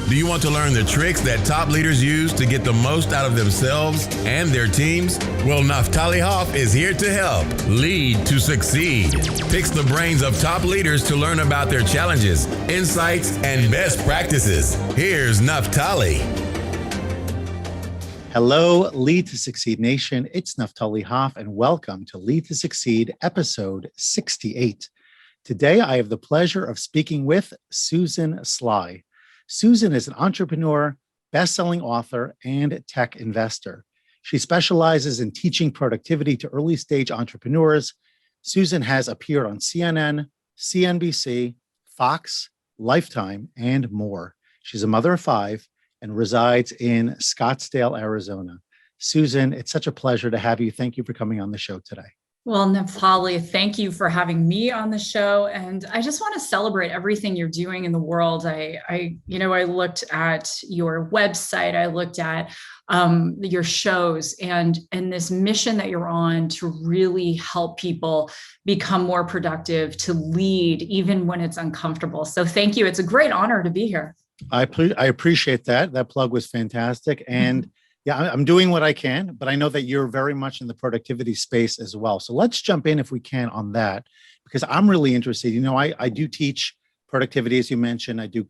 Do you want to learn the tricks that top leaders use to get the most out of themselves and their teams? Well, Naftali Hoff is here to help. Lead to succeed. Picks the brains of top leaders to learn about their challenges, insights, and best practices. Here's Naftali. Hello, Lead to Succeed Nation. It's Naftali Hoff, and welcome to Lead to Succeed, episode 68. Today, I have the pleasure of speaking with Susan Sly. Susan is an entrepreneur, best-selling author, and tech investor. She specializes in teaching productivity to early-stage entrepreneurs. Susan has appeared on CNN, CNBC, Fox, Lifetime, and more. She's a mother of five and resides in Scottsdale, Arizona. Susan, it's such a pleasure to have you. Thank you for coming on the show today. Well, Naftali, thank you for having me on the show. And I just want to celebrate everything you're doing in the world. I looked at your website, I looked at your shows and this mission that you're on to really help people become more productive, to lead even when it's uncomfortable. So thank you. It's a great honor to be here. I appreciate that. That plug was fantastic. And yeah, I'm doing what I can, but I know that you're very much in the productivity space as well. So let's jump in if we can on that, because I'm really interested. You know, I do teach productivity, as you mentioned. I do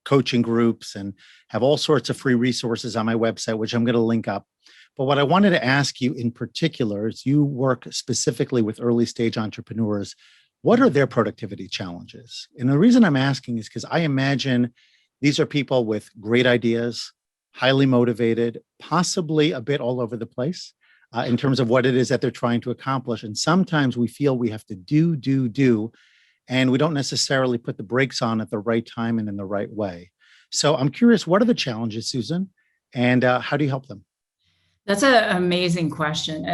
coaching groups and have all sorts of free resources on my website, which I'm going to link up. But what I wanted to ask you in particular is you work specifically with early stage entrepreneurs. What are their productivity challenges? And the reason I'm asking is because I imagine these are people with great ideas, highly motivated, possibly a bit all over the place in terms of what it is that they're trying to accomplish. And sometimes we feel we have to do, and we don't necessarily put the brakes on at the right time and in the right way. So I'm curious, what are the challenges, Susan, and how do you help them? That's an amazing question.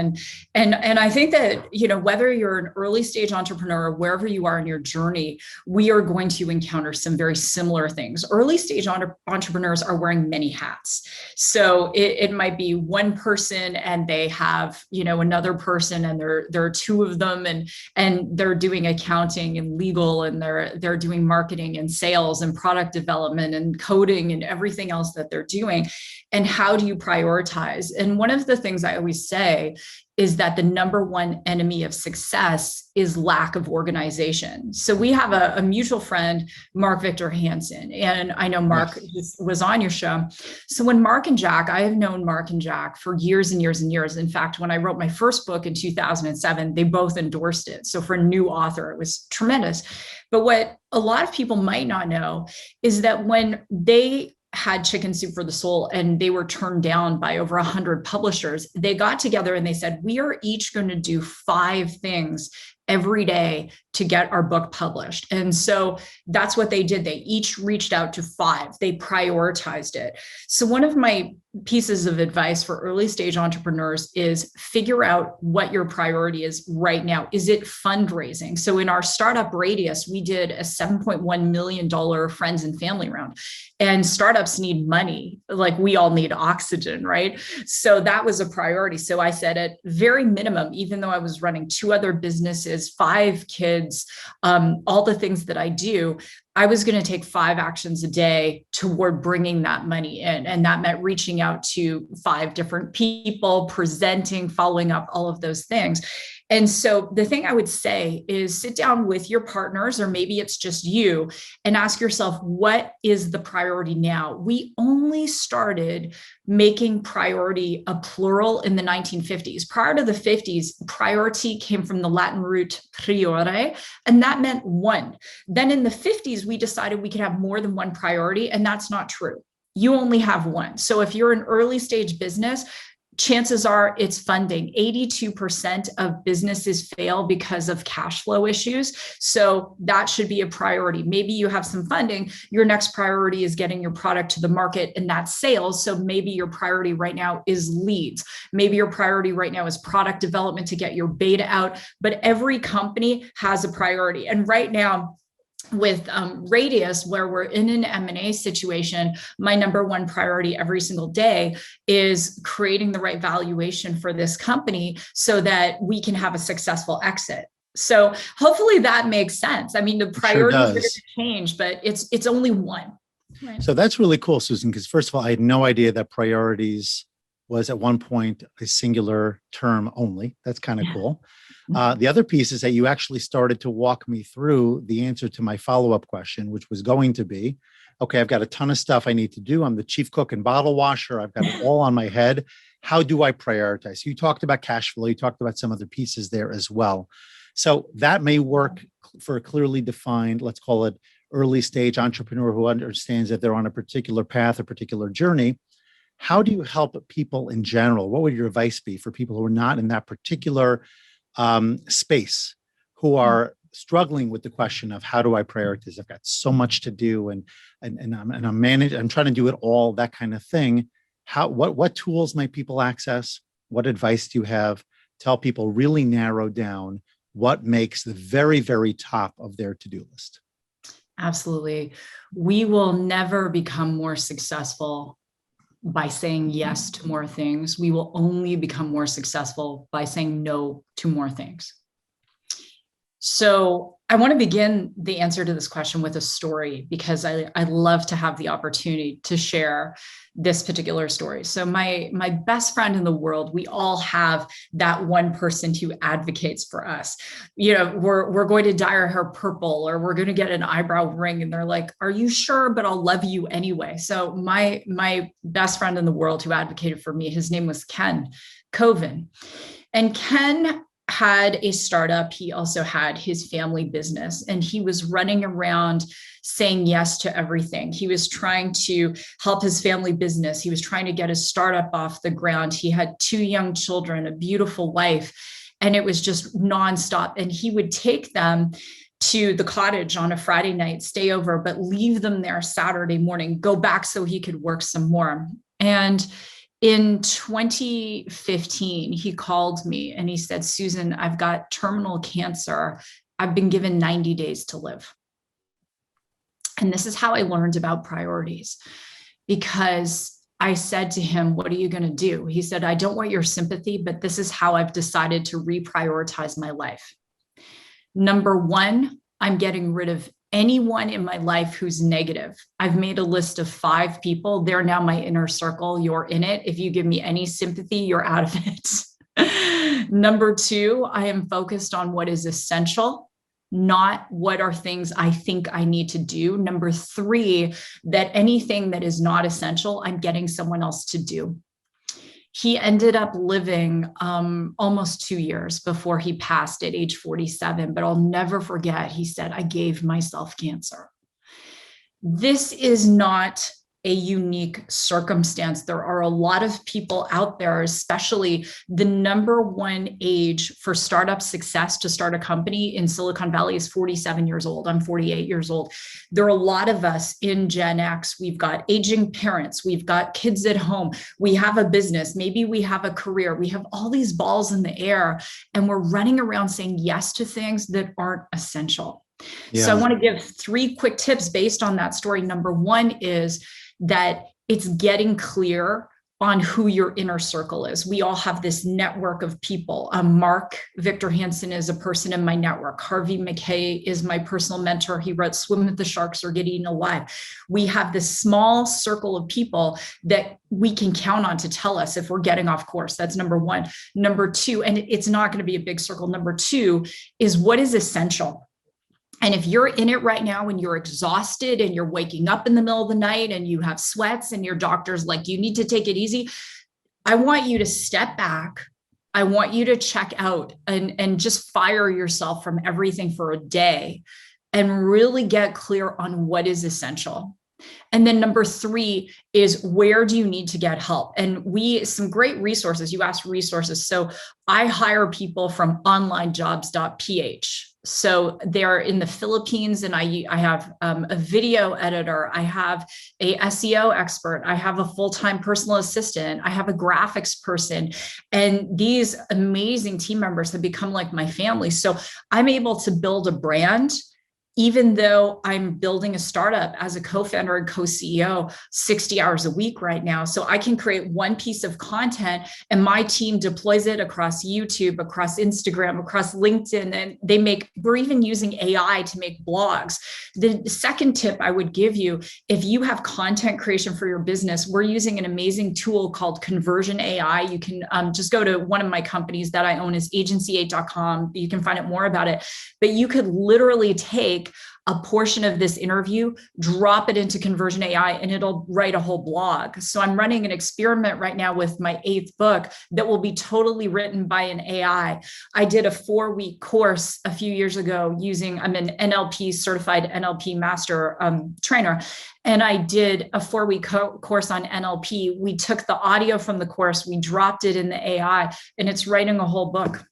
And I think that, you know, whether you're an early stage entrepreneur or wherever you are in your journey, we are going to encounter some very similar things. Early stage entrepreneurs are wearing many hats. So it might be one person and they have, you know, another person, and there are two of them, and they're doing accounting and legal, and they're doing marketing and sales and product development and coding and everything else that they're doing. And how do you prioritize? And one of the things I always say is that the number one enemy of success is lack of organization. So we have a mutual friend, Mark Victor Hansen, and I know Mark was on your show. So when Mark and Jack, I have known Mark and Jack for years and years and years. In fact, when I wrote my first book in 2007, they both endorsed it. So for a new author, it was tremendous. But what a lot of people might not know is that when they had Chicken Soup for the Soul and they were turned down by over 100 publishers, they got together and they said, we are each going to do 5 things every day to get our book published. And so that's what they did. They each reached out to 5. They prioritized it. So one of my pieces of advice for early stage entrepreneurs is figure out what your priority is right now. Is it fundraising? So in our startup Radius, we did a $7.1 million friends and family round, and startups need money. Like we all need oxygen, right? So that was a priority. So I said at very minimum, even though I was running 2 other businesses, 5 kids, all the things that I do, I was going to take 5 actions a day toward bringing that money in. And that meant reaching out to 5 different people, presenting, following up, all of those things. And so the thing I would say is sit down with your partners, or maybe it's just you, and ask yourself, what is the priority now? We only started making priority a plural in the 1950s. Prior to the 50s, priority came from the Latin root priore, and that meant one. Then in the 50s, we decided we could have more than one priority, and that's not true. You only have one. So if you're an early stage business, chances are it's funding. 82% of businesses fail because of cash flow issues. So that should be a priority. Maybe you have some funding. Your next priority is getting your product to the market, and that's sales. So maybe your priority right now is leads. Maybe your priority right now is product development to get your beta out. But every company has a priority. And right now, with Radius, where we're in an M&A situation, my number one priority every single day is creating the right valuation for this company so that we can have a successful exit. So hopefully that makes sense. I mean, the priorities are going to change, but it's only one. Right. So that's really cool, Susan, because first of all, I had no idea that priorities was at one point a singular term only. That's kind of Yeah. cool. The other piece is that you actually started to walk me through the answer to my follow-up question, which was going to be, okay, I've got a ton of stuff I need to do. I'm the chief cook and bottle washer. I've got it all on my head. How do I prioritize? You talked about cash flow. You talked about some other pieces there as well. So that may work for a clearly defined, let's call it early stage entrepreneur who understands that they're on a particular path, a particular journey. How do you help people in general? What would your advice be for people who are not in that particular space, who are struggling with the question of how do I prioritize? I've got so much to do, and I'm trying to do it all, that kind of thing. What tools might people access? What advice do you have to help people really narrow down what makes the very, very top of their to-do list? Absolutely. We will never become more successful by saying yes to more things. We will only become more successful by saying no to more things. So I want to begin the answer to this question with a story, because I love to have the opportunity to share this particular story. So my best friend in the world, we all have that one person who advocates for us. You know, we're going to dye our hair purple, or we're going to get an eyebrow ring, and they're like, "Are you sure? But I'll love you anyway." So my best friend in the world who advocated for me, his name was Ken Coven, and Ken had a startup. He also had his family business, and he was running around saying yes to everything. He was trying to help his family business. He was trying to get his startup off the ground. He had 2 young children, a beautiful wife, and it was just nonstop. And he would take them to the cottage on a Friday night, stay over, but leave them there Saturday morning, go back so he could work some more. And in 2015, he called me and he said, "Susan, I've got terminal cancer. I've been given 90 days to live." And this is how I learned about priorities, because I said to him, "What are you going to do?" He said, "I don't want your sympathy, but this is how I've decided to reprioritize my life. Number one, I'm getting rid of anyone in my life who's negative. I've made a list of 5 people. They're now my inner circle. You're in it. If you give me any sympathy, you're out of it. Number 2, I am focused on what is essential, not what are things I think I need to do. Number 3, that anything that is not essential, I'm getting someone else to do." He ended up living almost 2 years before he passed at age 47. But I'll never forget, he said, "I gave myself cancer." This is not a unique circumstance. There are a lot of people out there, especially the number one age for startup success to start a company in Silicon Valley is 47 years old. I'm 48 years old. There are a lot of us in Gen X. We've got aging parents. We've got kids at home. We have a business. Maybe we have a career. We have all these balls in the air, and we're running around saying yes to things that aren't essential. Yeah. So I want to give 3 quick tips based on that story. Number 1 is that it's getting clear on who your inner circle is. We all have this network of people. Mark Victor Hansen is a person in my network. Harvey McKay is my personal mentor. He wrote Swim with the Sharks or Get Eaten Alive. We have this small circle of people that we can count on to tell us if we're getting off course. That's number 1. Number 2, and it's not going to be a big circle. Number 2 is what is essential. And if you're in it right now and you're exhausted and you're waking up in the middle of the night and you have sweats and your doctor's like, "You need to take it easy," I want you to step back. I want you to check out and just fire yourself from everything for a day and really get clear on what is essential. And then number 3 is, where do you need to get help? And some great resources. You asked resources. So I hire people from onlinejobs.ph. So they're in the Philippines, and I have a video editor. I have a SEO expert. I have a full-time personal assistant. I have a graphics person. And these amazing team members have become like my family. So I'm able to build a brand even though I'm building a startup as a co-founder and co-CEO 60 hours a week right now. So I can create one piece of content and my team deploys it across YouTube, across Instagram, across LinkedIn, and we're even using AI to make blogs. The second tip I would give you, if you have content creation for your business, we're using an amazing tool called Conversion AI. You can just go to one of my companies that I own is agency8.com. You can find out more about it, but you could literally take a portion of this interview, drop it into Conversion AI, and it'll write a whole blog. So I'm running an experiment right now with my 8th book that will be totally written by an AI. I did a 4-week course a few years ago I'm an NLP certified NLP master trainer. And I did a 4-week course on NLP. We took the audio from the course, we dropped it in the AI, and it's writing a whole book.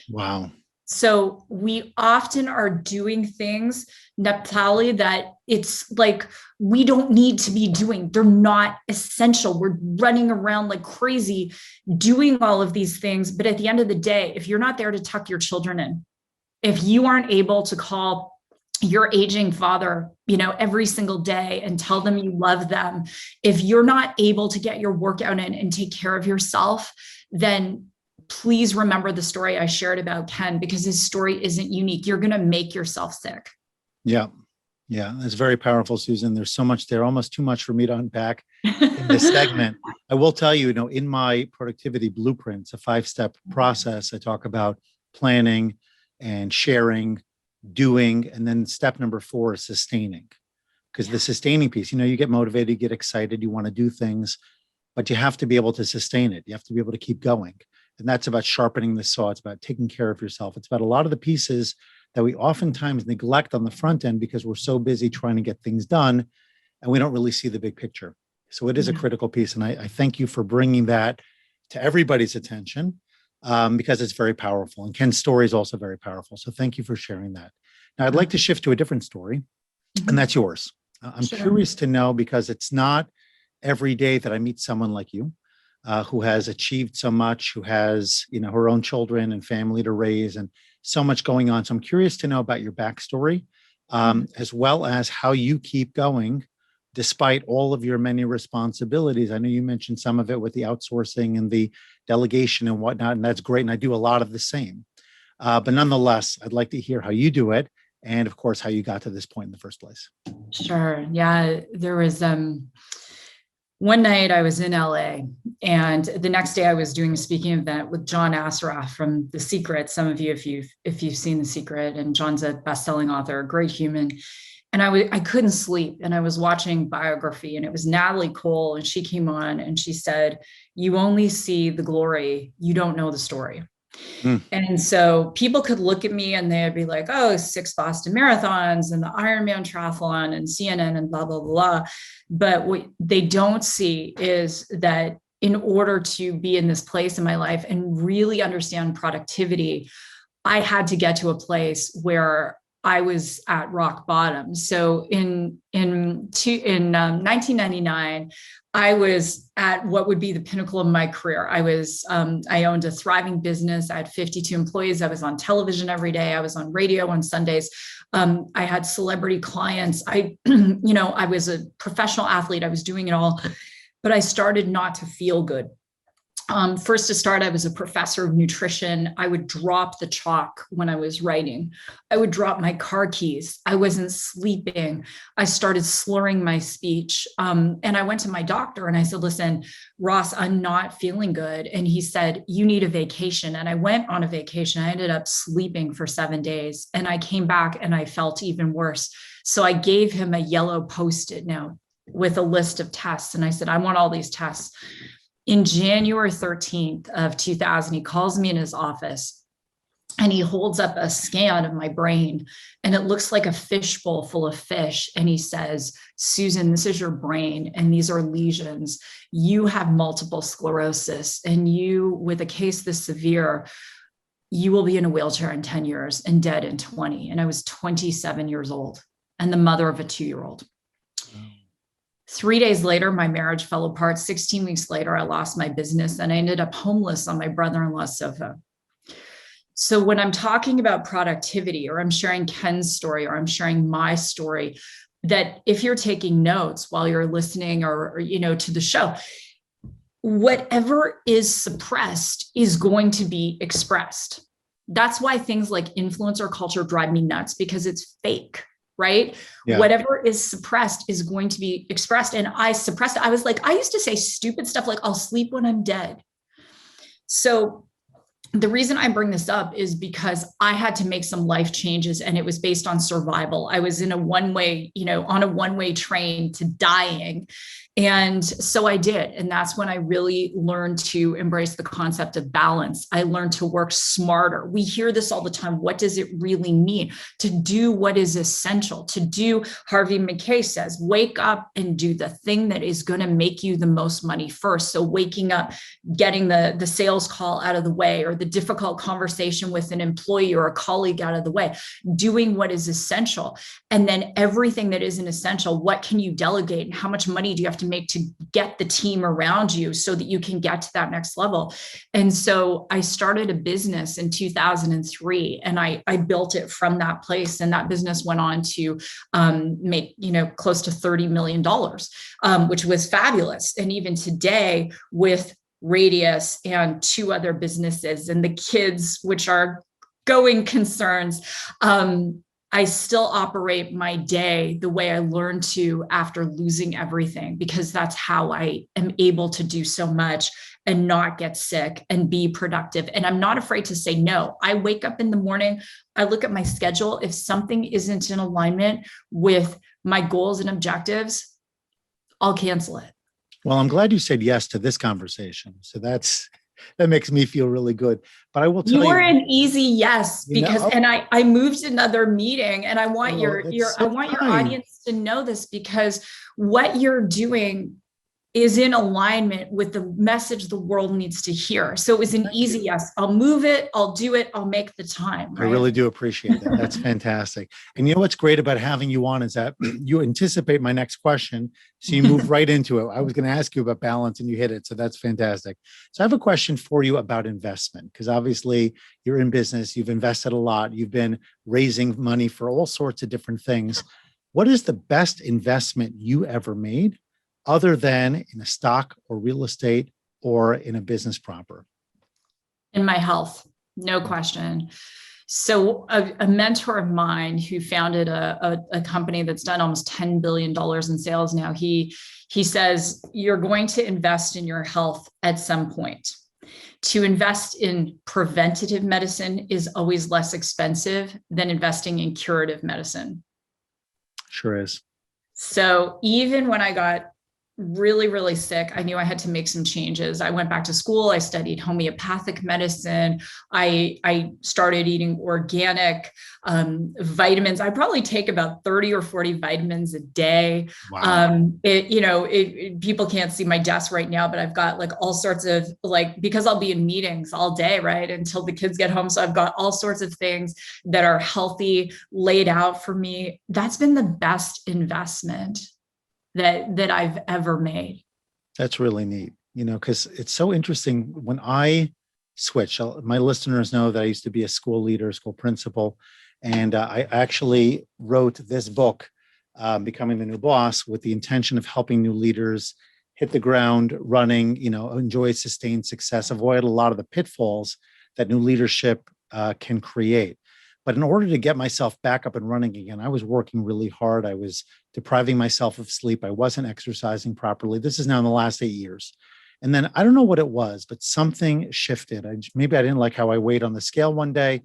Wow. So we often are doing things, Naphtali, that it's like we don't need to be doing. They're not essential. We're running around like crazy doing all of these things. But at the end of the day, if you're not there to tuck your children in, if you aren't able to call your aging father, every single day and tell them you love them, if you're not able to get your workout in and take care of yourself, then please remember the story I shared about Ken, because his story isn't unique. You're going to make yourself sick. Yeah. Yeah. That's very powerful, Susan. There's so much there, almost too much for me to unpack in this segment. I will tell you, in my productivity blueprints, a 5-step process, I talk about planning and sharing, doing, and then step number 4 is sustaining. Because the sustaining piece, you get motivated, you get excited, you want to do things, but you have to be able to sustain it. You have to be able to keep going. And that's about sharpening the saw. It's about taking care of yourself. It's about a lot of the pieces that we oftentimes neglect on the front end because we're so busy trying to get things done and we don't really see the big picture. So it is a critical piece. And I thank you for bringing that to everybody's attention because it's very powerful. And Ken's story is also very powerful. So thank you for sharing that. Now, I'd like to shift to a different story, and that's yours. I'm curious to know, because it's not every day that I meet someone like you. Who has achieved so much, who has, her own children and family to raise and so much going on. So I'm curious to know about your backstory, as well as how you keep going despite all of your many responsibilities. I know you mentioned some of it with the outsourcing and the delegation and whatnot, and that's great. And I do a lot of the same. But nonetheless, I'd like to hear how you do it. And of course, how you got to this point in the first place. Sure. Yeah. There was, one night I was in LA, and the next day I was doing a speaking event with John Assaraf from The Secret. Some of you, if you've seen The Secret, and John's a best-selling author, a great human. And I couldn't sleep, and I was watching Biography, and it was Natalie Cole, and she came on and she said, "You only see the glory, you don't know the story." And so people could look at me and they'd be like, "Oh, 6 Boston marathons and the Ironman triathlon and CNN and blah, blah, blah." But what they don't see is that in order to be in this place in my life and really understand productivity, I had to get to a place where I was at rock bottom. So in 1999, I was at what would be the pinnacle of my career. I owned a thriving business. I had 52 employees. I was on television every day. I was on radio on Sundays. I had celebrity clients. I was a professional athlete. I was doing it all, but I started not to feel good. First to start, I was a professor of nutrition. I would drop the chalk when I was writing. I would drop my car keys. I wasn't sleeping. I started slurring my speech. And I went to my doctor and I said, "Listen, Ross, I'm not feeling good." And he said, "You need a vacation." And I went on a vacation. I ended up sleeping for 7 days, and I came back and I felt even worse. So I gave him a yellow Post-it note with a list of tests. And I said, "I want all these tests." In January 13th of 2000, he calls me in his office and he holds up a scan of my brain, and it looks like a fishbowl full of fish. And he says, "Susan, this is your brain, and these are lesions. You have multiple sclerosis, and you, with a case this severe, you will be in a wheelchair in 10 years and dead in 20. And I was 27 years old and the mother of a 2-year-old. 3 days later, my marriage fell apart. 16 weeks later, I lost my business and I ended up homeless on my brother-in-law's sofa. So when I'm talking about productivity, or I'm sharing Ken's story, or I'm sharing my story, that if you're taking notes while you're listening or to the show, whatever is suppressed is going to be expressed. That's why things like influencer culture drive me nuts, because it's fake, right? Yeah. Whatever is suppressed is going to be expressed. And I suppressed it. I was like, I used to say stupid stuff like, I'll sleep when I'm dead. So the reason I bring this up is because I had to make some life changes, and it was based on survival. I was in a one-way, on a one-way train to dying. And so I did. And that's when I really learned to embrace the concept of balance. I learned to work smarter. We hear this all the time. What does it really mean to do what is essential? To do, Harvey McKay says, wake up and do the thing that is going to make you the most money first. So waking up, getting the sales call out of the way, or the difficult conversation with an employee or a colleague out of the way, doing what is essential. And then everything that isn't essential, what can you delegate, and how much money do you have to make to get the team around you so that you can get to that next level? And so I started a business in 2003, and I built it from that place. And that business went on to make, close to $30 million, which was fabulous. And even today, with Radius and 2 other businesses and the kids, which are going concerns, I still operate my day the way I learned to after losing everything, because that's how I am able to do so much and not get sick and be productive. And I'm not afraid to say no. I wake up in the morning, I look at my schedule. If something isn't in alignment with my goals and objectives, I'll cancel it. Well, I'm glad you said yes to this conversation. So that makes me feel really good. But I will tell you, you're an easy yes, because and I moved another meeting, and I want your audience to know this, because what you're doing is in alignment with the message the world needs to hear. So it was an easy yes. I'll move it. I'll do it. I'll make the time. Right? I really do appreciate that. That's fantastic. And you know what's great about having you on is that you anticipate my next question. So you move right into it. I was going to ask you about balance, and you hit it. So that's fantastic. So I have a question for you about investment, because obviously you're in business. You've invested a lot. You've been raising money for all sorts of different things. What is the best investment you ever made, other than in a stock or real estate or in a business proper? In my health, no question. So a mentor of mine who founded a company that's done almost $10 billion in sales now, he says, you're going to invest in your health at some point. To invest in preventative medicine is always less expensive than investing in curative medicine. Sure is. So even when I got really, really sick, I knew I had to make some changes. I went back to school. I studied homeopathic medicine. I started eating organic vitamins. I probably take about 30 or 40 vitamins a day. Wow. People can't see my desk right now, but I've got like all sorts of because I'll be in meetings all day, right, until the kids get home. So I've got all sorts of things that are healthy laid out for me. That's been the best investment that I've ever made. That's really neat, because it's so interesting. When I switched, my listeners know that I used to be a school leader, school principal, and I actually wrote this book, Becoming the New Boss, with the intention of helping new leaders hit the ground running, enjoy sustained success, avoid a lot of the pitfalls that new leadership can create. But in order to get myself back up and running again, I was working really hard. I was depriving myself of sleep. I wasn't exercising properly. This is now in the last 8 years. And then I don't know what it was, but something shifted. Maybe I didn't like how I weighed on the scale one day.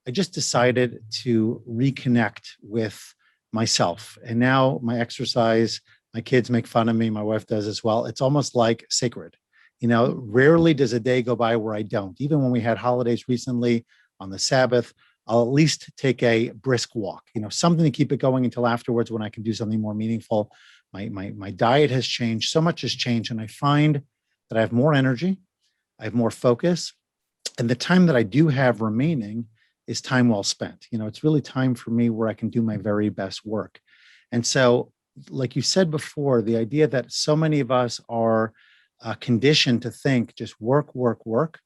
I just decided to reconnect with myself. And now my exercise, my kids make fun of me. My wife does as well. It's almost like sacred. Rarely does a day go by where I don't. Even when we had holidays recently on the Sabbath, I'll at least take a brisk walk, something to keep it going until afterwards when I can do something more meaningful. My diet has changed. So much has changed. And I find that I have more energy. I have more focus. And the time that I do have remaining is time well spent. It's really time for me where I can do my very best work. And so, like you said before, the idea that so many of us are conditioned to think just work, work, work.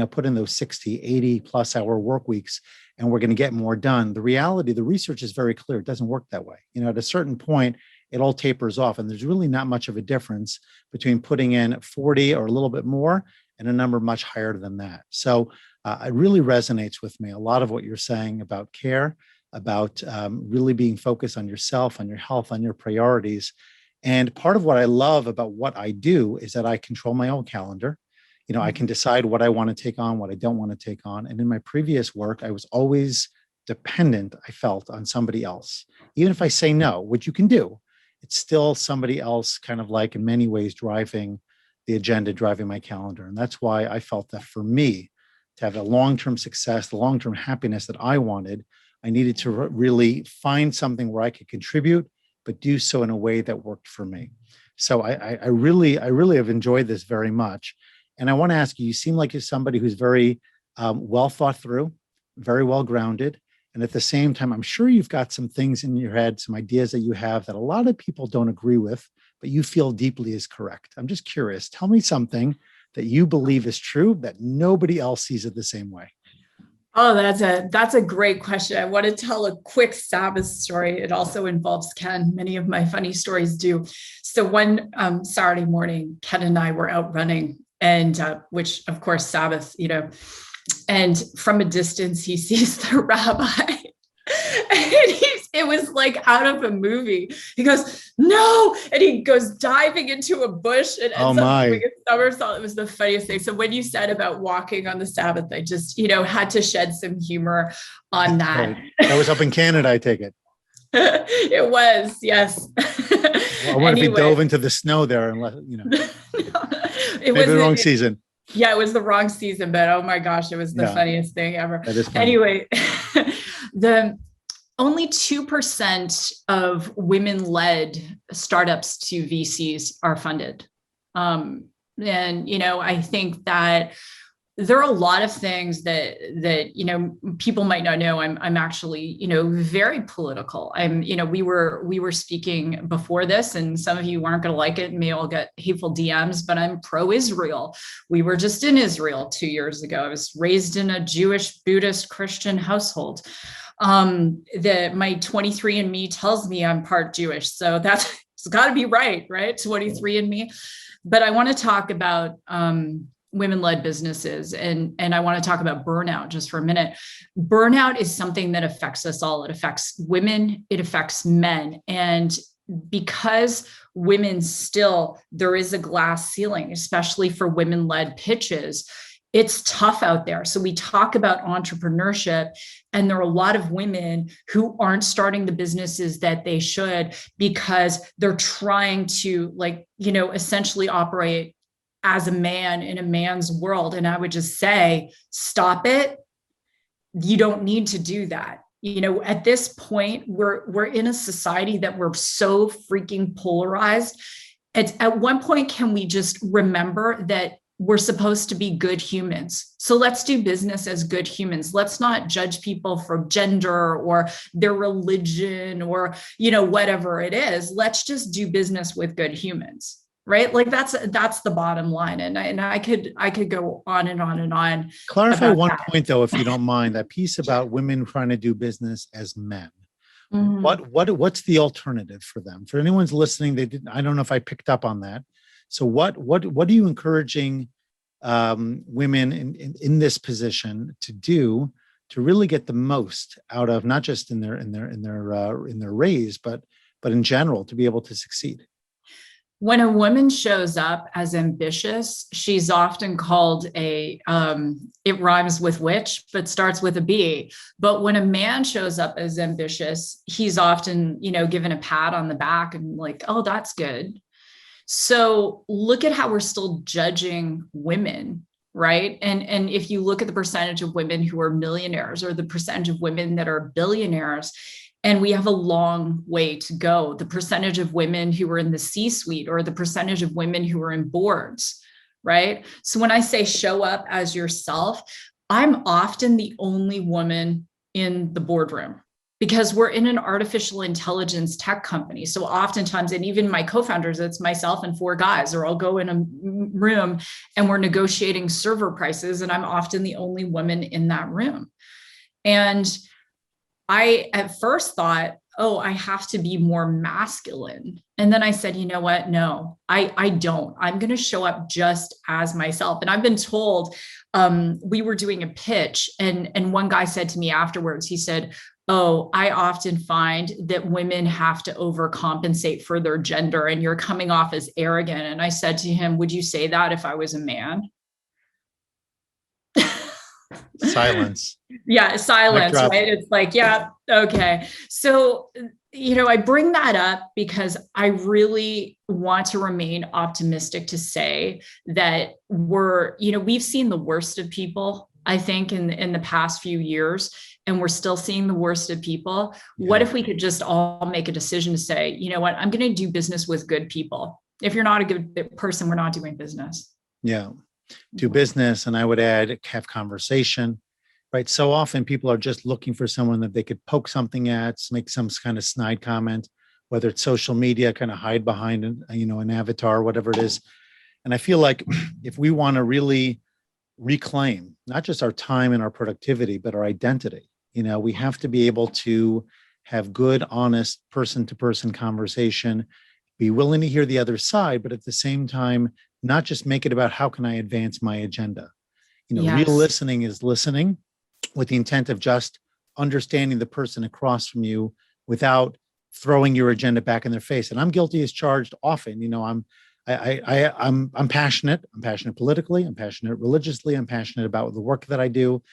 put in those 60, 80 plus hour work weeks, and we're going to get more done. The reality, the research is very clear. It doesn't work that way. At a certain point, it all tapers off, and there's really not much of a difference between putting in 40 or a little bit more and a number much higher than that. So it really resonates with me. A lot of what you're saying about care, about really being focused on yourself, on your health, on your priorities. And part of what I love about what I do is that I control my own calendar. I can decide what I want to take on, what I don't want to take on. And in my previous work, I was always dependent, I felt, on somebody else. Even if I say no, which you can do, it's still somebody else kind of like in many ways driving the agenda, driving my calendar. And that's why I felt that for me to have a long-term success, the long-term happiness that I wanted, I needed to really find something where I could contribute, but do so in a way that worked for me. So I really have enjoyed this very much. And I want to ask you, you seem like you're somebody who's very well thought through, very well grounded. And at the same time, I'm sure you've got some things in your head, some ideas that you have that a lot of people don't agree with, but you feel deeply is correct. I'm just curious. Tell me something that you believe is true that nobody else sees it the same way. Oh, that's a great question. I want to tell a quick Sabbath story. It also involves Ken. Many of my funny stories do. So one Saturday morning, Ken and I were out running, and which of course Sabbath, and from a distance he sees the rabbi, and it was like out of a movie. He goes, "No!" and he goes diving into a bush and ends up doing a somersault. It was the funniest thing. So when you said about walking on the Sabbath, I just had to shed some humor on that. That was up in Canada, I take it. It was, yes. Well, I wonder if he dove into the snow there and it was the wrong season. Yeah, it was the wrong season, but oh my gosh, it was the funniest thing ever. That is funny. Anyway, the only 2% of women-led startups to VCs are funded. And, I think that there are a lot of things that people might not know. I'm actually very political. We were speaking before this, and some of you aren't going to like it and may all get hateful DMs, but I'm pro-Israel. We were just in Israel 2 years ago. I was raised in a Jewish, Buddhist, Christian household. That my 23andMe tells me I'm part Jewish, so it's got to be right? 23andMe. But I want to talk about women-led businesses. And I want to talk about burnout just for a minute. Burnout is something that affects us all. It affects women, it affects men. And because women still, there is a glass ceiling, especially for women-led pitches, it's tough out there. So we talk about entrepreneurship, and there are a lot of women who aren't starting the businesses that they should because they're trying to essentially operate as a man in a man's world. And I would just say, stop it. You don't need to do that. At this point, we're in a society that we're so freaking polarized. At one point, can we just remember that we're supposed to be good humans? So let's do business as good humans. Let's not judge people for gender or their religion or, whatever it is. Let's just do business with good humans. Right? That's the bottom line. And I could go on and on and on. Clarify one point though, if you don't mind, that piece about women trying to do business as men. Mm-hmm. What's the alternative for them? For anyone's listening, I don't know if I picked up on that. So what are you encouraging women in this position to do to really get the most out of not just in their raise, but in general to be able to succeed? When a woman shows up as ambitious, she's often called it rhymes with witch, but starts with a B. But when a man shows up as ambitious, he's often, given a pat on the back and like, oh, that's good. So look at how we're still judging women, right? And if you look at the percentage of women who are millionaires or the percentage of women that are billionaires, and we have a long way to go. The percentage of women who are in the C-suite or the percentage of women who are in boards, right? So when I say show up as yourself, I'm often the only woman in the boardroom. because we're in an artificial intelligence tech company. So oftentimes, and even my co-founders, it's myself and 4 guys, or I'll go in a room and we're negotiating server prices, and I'm often the only woman in that room. And I at first thought, oh, I have to be more masculine. And then I said, you know what? No, I don't. I'm going to show up just as myself. And I've been told, we were doing a pitch, and one guy said to me afterwards, he said, oh, I often find that women have to overcompensate for their gender, and you're coming off as arrogant. And I said to him, would you say that if I was a man? Silence. Yeah, silence, right? It's like, yeah, okay. So, I bring that up because I really want to remain optimistic to say that we've seen the worst of people, I think, in the past few years, and we're still seeing the worst of people. Yeah. What if we could just all make a decision to say, you know what, I'm going to do business with good people. If you're not a good person, we're not doing business. Yeah. Do business. And I would add, have conversation, right? So often people are just looking for someone that they could poke something at, make some kind of snide comment, whether it's social media, kind of hide behind, an avatar, whatever it is. And I feel like if we want to really reclaim not just our time and our productivity, but our identity, we have to be able to have good, honest person-to-person conversation, be willing to hear the other side, but at the same time, not just make it about how can I advance my agenda. Yes. Real listening is listening with the intent of just understanding the person across from you without throwing your agenda back in their face. And I'm guilty as charged often. I'm passionate. I'm passionate politically. I'm passionate religiously. I'm passionate about the work that I do.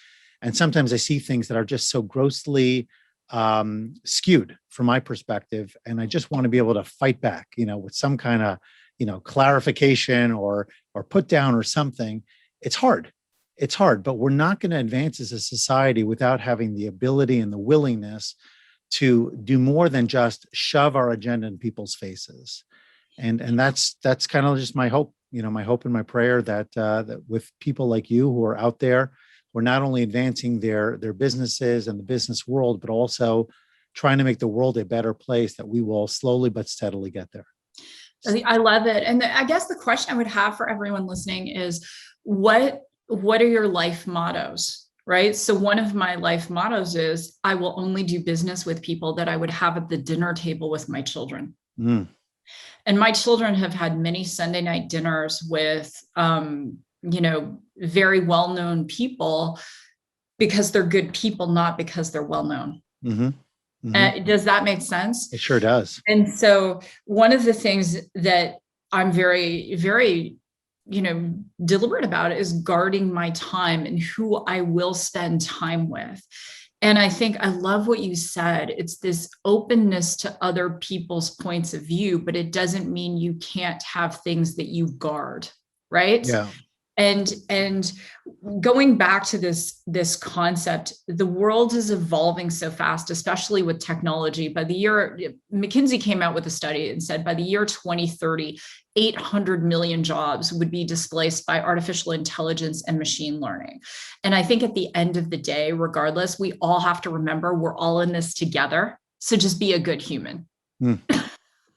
And sometimes I see things that are just so grossly skewed from my perspective. And I just want to be able to fight back, with some kind of, clarification or put down or something. It's hard, but we're not going to advance as a society without having the ability and the willingness to do more than just shove our agenda in people's faces. And that's kind of just my hope, my hope and my prayer that with people like you who are out there, we're not only advancing their businesses and the business world, but also trying to make the world a better place, that we will slowly but steadily get there. I love it. And I guess the question I would have for everyone listening is, what are your life mottos, right? So one of my life mottos is, I will only do business with people that I would have at the dinner table with my children. Mm. And my children have had many Sunday night dinners with, very well-known people, because they're good people, not because they're well-known. Mm-hmm. Mm-hmm. Does that make sense? It sure does. And so one of the things that I'm very, very, deliberate about is guarding my time and who I will spend time with. And I think I love what you said. It's this openness to other people's points of view, but it doesn't mean you can't have things that you guard, right? Yeah. And going back to this concept, the world is evolving so fast, especially with technology. By the year, McKinsey came out with a study and said by the year 2030, 800 million jobs would be displaced by artificial intelligence and machine learning. And I think at the end of the day, regardless, we all have to remember we're all in this together. So just be a good human.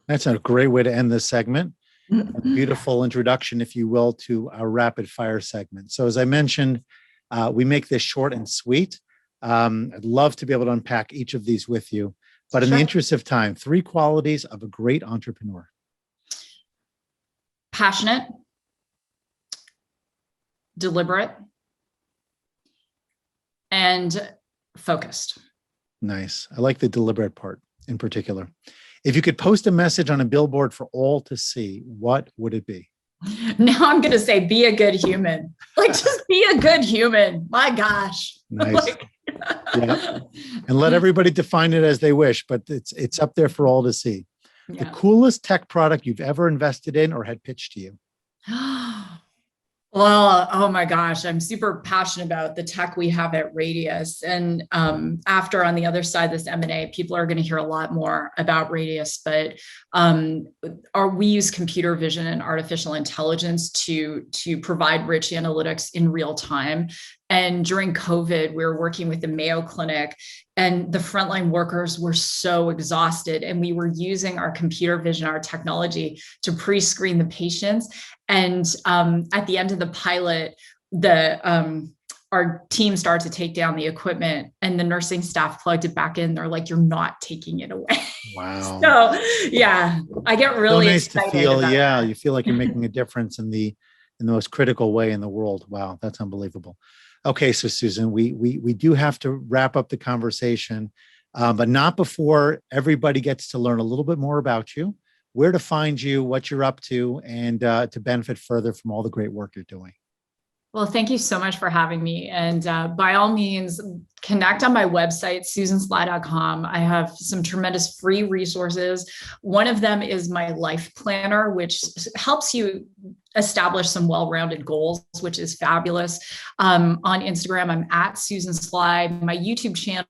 That's a great way to end this segment. A beautiful introduction, if you will, to our rapid fire segment. So as I mentioned, we make this short and sweet. I'd love to be able to unpack each of these with you, but in the interest of time, 3 qualities of a great entrepreneur. Passionate, deliberate, and focused. Nice. I like the deliberate part in particular. If you could post a message on a billboard for all to see, what would it be? Now I'm going to say, be a good human. Just be a good human. My gosh. Nice. Yeah. And let everybody define it as they wish, but it's up there for all to see. Yeah. The coolest tech product you've ever invested in or had pitched to you? Well, oh my gosh, I'm super passionate about the tech we have at Radius. And after on the other side, this M&A, people are going to hear a lot more about Radius, but we use computer vision and artificial intelligence to provide rich analytics in real time. And during COVID, we were working with the Mayo Clinic, and the frontline workers were so exhausted. And we were using our computer vision, our technology, to pre-screen the patients. And at the end of the pilot, our team started to take down the equipment, and the nursing staff plugged it back in. They're like, "You're not taking it away." Wow. So yeah, I get really so nice excited to feel. about Yeah, that. you feel like you're making a difference in the most critical way in the world. Wow, that's unbelievable. Okay, so Susan, we do have to wrap up the conversation, but not before everybody gets to learn a little bit more about you, where to find you, what you're up to, and to benefit further from all the great work you're doing. Well, thank you so much for having me. And by all means, connect on my website, susansly.com. I have some tremendous free resources. One of them is my life planner, which helps you establish some well-rounded goals, which is fabulous. On Instagram, I'm at Susan Sly. My YouTube channel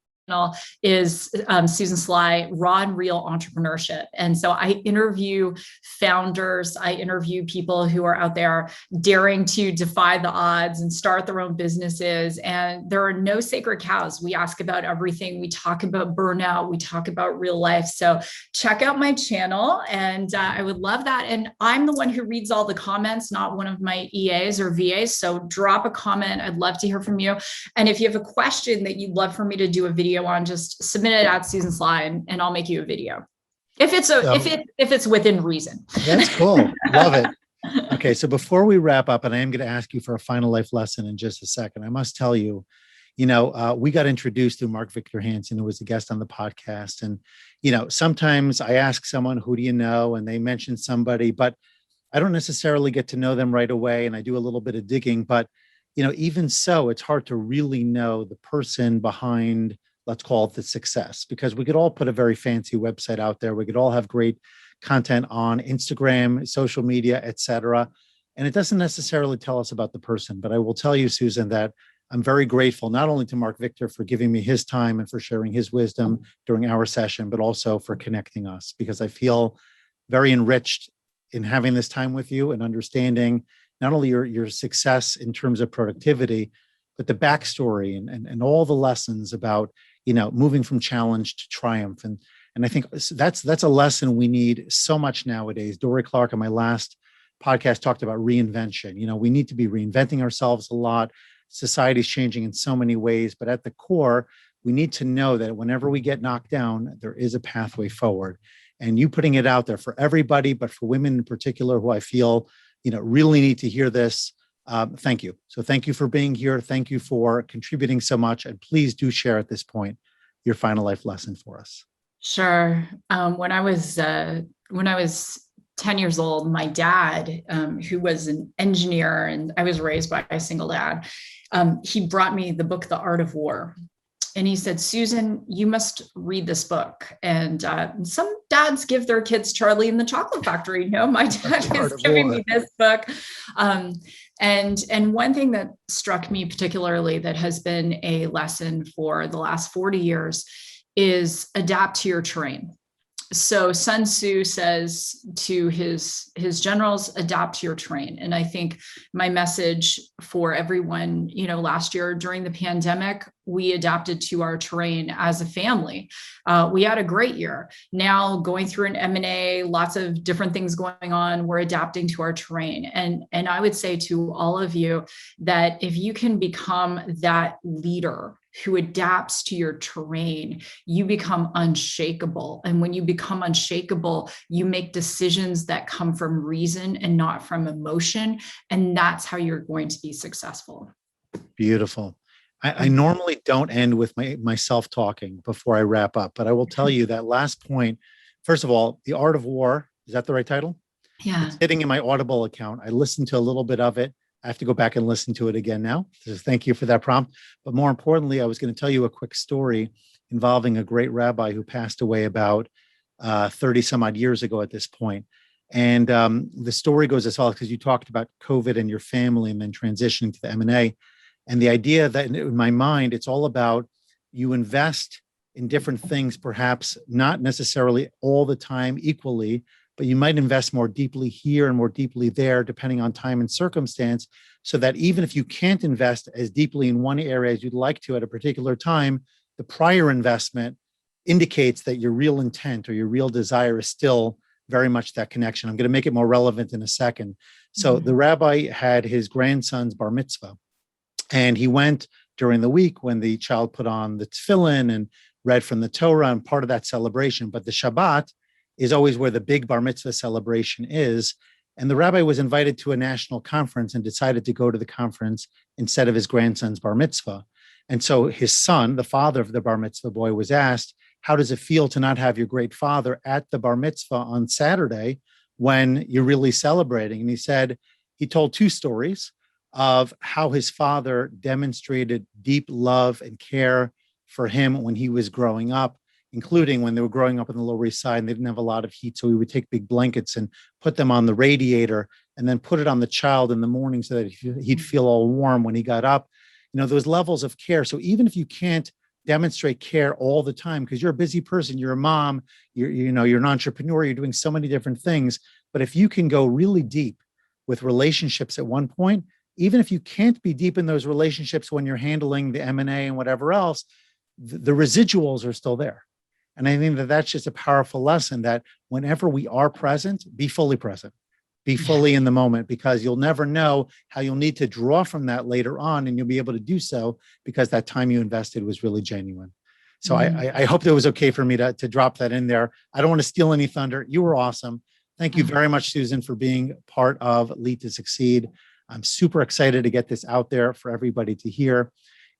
is Susan Sly, Raw and Real Entrepreneurship. And so I interview founders, I interview people who are out there daring to defy the odds and start their own businesses. And there are no sacred cows. We ask about everything. We talk about burnout. We talk about real life. So check out my channel, and I would love that. And I'm the one who reads all the comments, not one of my EAs or VAs. So drop a comment. I'd love to hear from you. And if you have a question that you'd love for me to do a video on, just submit it at Susan Sly, and I'll make you a video. If it's within reason. That's cool. Love it. Okay. So before we wrap up, and I am going to ask you for a final life lesson in just a second, I must tell you, we got introduced through Mark Victor Hansen, who was a guest on the podcast. And, sometimes I ask someone, who do you know? And they mention somebody, but I don't necessarily get to know them right away. And I do a little bit of digging, but, even so, it's hard to really know the person behind, let's call it, the success, because we could all put a very fancy website out there. We could all have great content on Instagram, social media, et cetera. And it doesn't necessarily tell us about the person. But I will tell you, Susan, that I'm very grateful, not only to Mark Victor for giving me his time and for sharing his wisdom during our session, but also for connecting us, because I feel very enriched in having this time with you and understanding not only your success in terms of productivity, but the backstory and all the lessons about, moving from challenge to triumph. And I think that's a lesson we need so much nowadays. Dory Clark on my last podcast talked about reinvention. We need to be reinventing ourselves a lot. Society's changing in so many ways, but at the core, we need to know that whenever we get knocked down, there is a pathway forward. And you putting it out there for everybody, but for women in particular, who I feel, really need to hear this. Thank you. So thank you for being here. Thank you for contributing so much. And please do share at this point your final life lesson for us. Sure. When I was 10 years old, my dad, who was an engineer, and I was raised by a single dad, he brought me the book, The Art of War. And he said, "Susan, you must read this book." And some dads give their kids Charlie and the Chocolate Factory. My dad is giving me this book. And one thing that struck me particularly, that has been a lesson for the last 40 years, is adapt to your terrain. So Sun Tzu says to his generals, adapt to your terrain. And I think my message for everyone, last year during the pandemic, we adapted to our terrain as a family. We had a great year. Now going through an M&A, lots of different things going on, we're adapting to our terrain. And I would say to all of you that if you can become that leader who adapts to your terrain, you become unshakable. And when you become unshakable, you make decisions that come from reason and not from emotion. And that's how you're going to be successful. Beautiful. I normally don't end with myself talking before I wrap up, but I will tell you that last point. First of all, The Art of War, is that the right title? Yeah. It's sitting in my Audible account. I listened to a little bit of it. I have to go back and listen to it again now. So thank you for that prompt. But more importantly, I was going to tell you a quick story involving a great rabbi who passed away about 30 some odd years ago at this point. And the story goes as follows, because you talked about COVID and your family and then transitioning to the M&A. And the idea that in my mind, it's all about you invest in different things, perhaps not necessarily all the time equally, but you might invest more deeply here and more deeply there, depending on time and circumstance, so that even if you can't invest as deeply in one area as you'd like to at a particular time, the prior investment indicates that your real intent or your real desire is still very much that connection. I'm going to make it more relevant in a second. So the rabbi had his grandson's bar mitzvah, and he went during the week when the child put on the tefillin and read from the Torah and part of that celebration. But the Shabbat is always where the big bar mitzvah celebration is. And the rabbi was invited to a national conference and decided to go to the conference instead of his grandson's bar mitzvah. And so his son, the father of the bar mitzvah boy, was asked, how does it feel to not have your great father at the bar mitzvah on Saturday when you're really celebrating? And he said, he told two stories of how his father demonstrated deep love and care for him when he was growing up, including when they were growing up on the Lower East Side and they didn't have a lot of heat. So he would take big blankets and put them on the radiator and then put it on the child in the morning so that he'd feel all warm when he got up. Those levels of care. So even if you can't demonstrate care all the time, because you're a busy person, you're a mom, you're an entrepreneur, you're doing so many different things. But if you can go really deep with relationships at one point, even if you can't be deep in those relationships when you're handling the M&A and whatever else, the residuals are still there. And I think that that's just a powerful lesson, that whenever we are present, be fully present, be fully in the moment, because you'll never know how you'll need to draw from that later on. And you'll be able to do so because that time you invested was really genuine. So I hope that was okay for me to drop that in there. I don't want to steal any thunder. You were awesome. Thank you very much, Susan, for being part of Lead to Succeed. I'm super excited to get this out there for everybody to hear.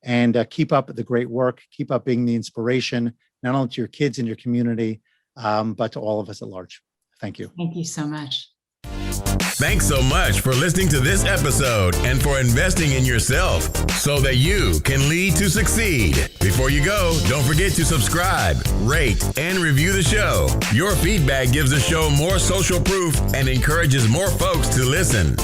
And keep up the great work. Keep up being the inspiration, not only to your kids and your community, but to all of us at large. Thank you. Thank you so much. Thanks so much for listening to this episode and for investing in yourself so that you can lead to succeed. Before you go, don't forget to subscribe, rate, and review the show. Your feedback gives the show more social proof and encourages more folks to listen.